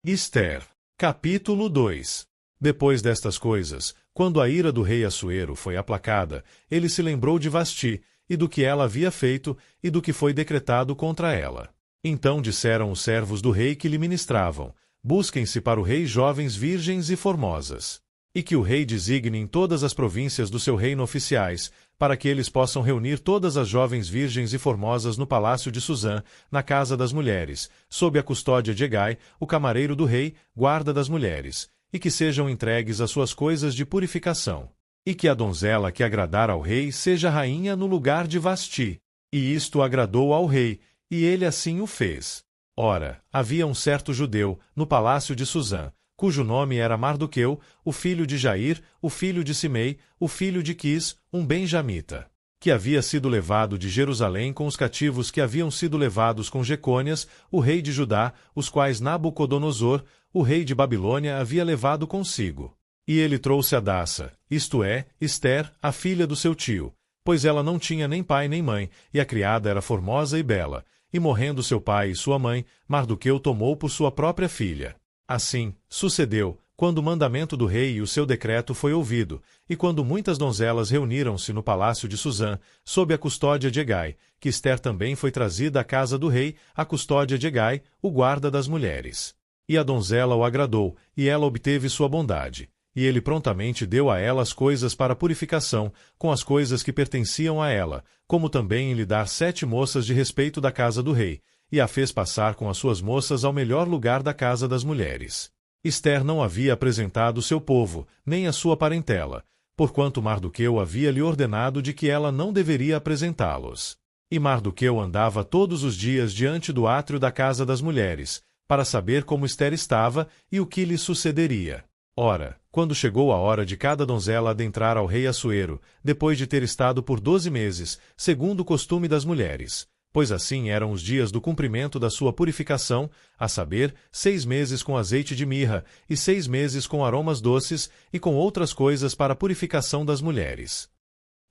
Ester. Capítulo 2. Depois destas coisas, quando a ira do rei Assuero foi aplacada, ele se lembrou de Vasti, e do que ela havia feito, e do que foi decretado contra ela. Então disseram os servos do rei que lhe ministravam: busquem-se para o rei jovens virgens e formosas. E que o rei designe em todas as províncias do seu reino oficiais, para que eles possam reunir todas as jovens virgens e formosas no palácio de Susã, na casa das mulheres, sob a custódia de Hegai, o camareiro do rei, guarda das mulheres, e que sejam entregues as suas coisas de purificação. E que a donzela que agradar ao rei seja rainha no lugar de Vasti. E isto agradou ao rei, e ele assim o fez. Ora, havia um certo judeu, no palácio de Susã, cujo nome era Mardoqueu, o filho de Jair, o filho de Simei, o filho de Quis, um benjamita, que havia sido levado de Jerusalém com os cativos que haviam sido levados com Jecônias, o rei de Judá, os quais Nabucodonosor, o rei de Babilônia, havia levado consigo. E ele trouxe Adassa, isto é, Ester, a filha do seu tio, pois ela não tinha nem pai nem mãe, e a criada era formosa e bela, e morrendo seu pai e sua mãe, Mardoqueu tomou por sua própria filha. Assim, sucedeu, quando o mandamento do rei e o seu decreto foi ouvido, e quando muitas donzelas reuniram-se no palácio de Susã, sob a custódia de Hegai, que Ester também foi trazida à casa do rei, à custódia de Hegai, o guarda das mulheres. E a donzela o agradou, e ela obteve sua bondade. E ele prontamente deu a ela as coisas para purificação, com as coisas que pertenciam a ela, como também em lhe dar 7 moças de respeito da casa do rei, e a fez passar com as suas moças ao melhor lugar da casa das mulheres. Ester não havia apresentado seu povo, nem a sua parentela, porquanto Mardoqueu havia lhe ordenado de que ela não deveria apresentá-los. E Mardoqueu andava todos os dias diante do átrio da casa das mulheres, para saber como Ester estava e o que lhe sucederia. Ora, quando chegou a hora de cada donzela adentrar ao rei Assuero, depois de ter estado por 12 meses, segundo o costume das mulheres, pois assim eram os dias do cumprimento da sua purificação, a saber, 6 meses com azeite de mirra, e 6 meses com aromas doces, e com outras coisas para a purificação das mulheres.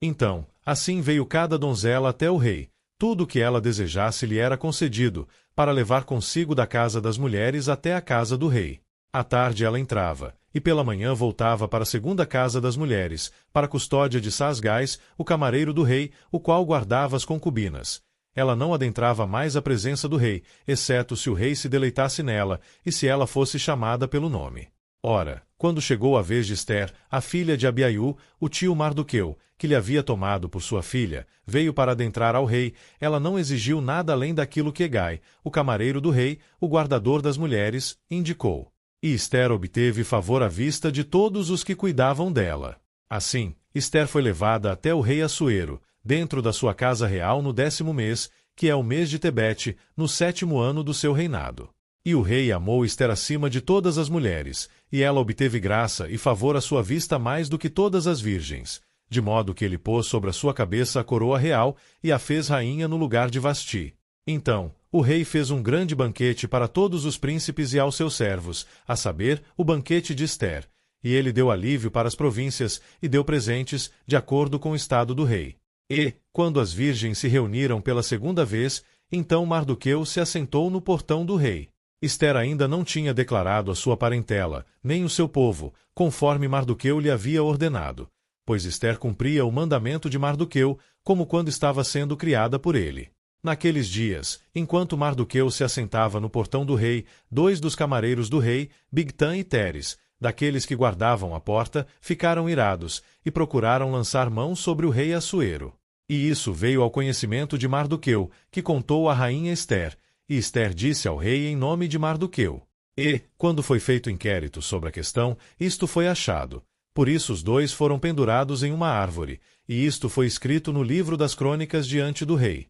Então, assim veio cada donzela até o rei, tudo o que ela desejasse lhe era concedido, para levar consigo da casa das mulheres até a casa do rei. À tarde ela entrava, e pela manhã voltava para a segunda casa das mulheres, para a custódia de Saasgás, o camareiro do rei, o qual guardava as concubinas. Ela não adentrava mais a presença do rei, exceto se o rei se deleitasse nela, e se ela fosse chamada pelo nome. Ora, quando chegou a vez de Ester, a filha de Abiaiú, o tio Mardoqueu, que lhe havia tomado por sua filha, veio para adentrar ao rei, ela não exigiu nada além daquilo que Hegai, o camareiro do rei, o guardador das mulheres, indicou. E Ester obteve favor à vista de todos os que cuidavam dela. Assim, Ester foi levada até o rei Assuero, dentro da sua casa real no 10º mês, que é o mês de Tebete, no 7º ano do seu reinado. E o rei amou Ester acima de todas as mulheres, e ela obteve graça e favor à sua vista mais do que todas as virgens, de modo que ele pôs sobre a sua cabeça a coroa real e a fez rainha no lugar de Vasti. Então, o rei fez um grande banquete para todos os príncipes e aos seus servos, a saber, o banquete de Ester, e ele deu alívio para as províncias e deu presentes, de acordo com o estado do rei. E, quando as virgens se reuniram pela segunda vez, então Mardoqueu se assentou no portão do rei. Ester ainda não tinha declarado a sua parentela, nem o seu povo, conforme Mardoqueu lhe havia ordenado, pois Ester cumpria o mandamento de Mardoqueu, como quando estava sendo criada por ele. Naqueles dias, enquanto Mardoqueu se assentava no portão do rei, 2 dos camareiros do rei, Bigtã e Teres, daqueles que guardavam a porta, ficaram irados, e procuraram lançar mão sobre o rei Assuero. E isso veio ao conhecimento de Mardoqueu, que contou à rainha Ester, e Ester disse ao rei em nome de Mardoqueu. E, quando foi feito inquérito sobre a questão, isto foi achado. Por isso os 2 foram pendurados em uma árvore, e isto foi escrito no livro das crônicas diante do rei.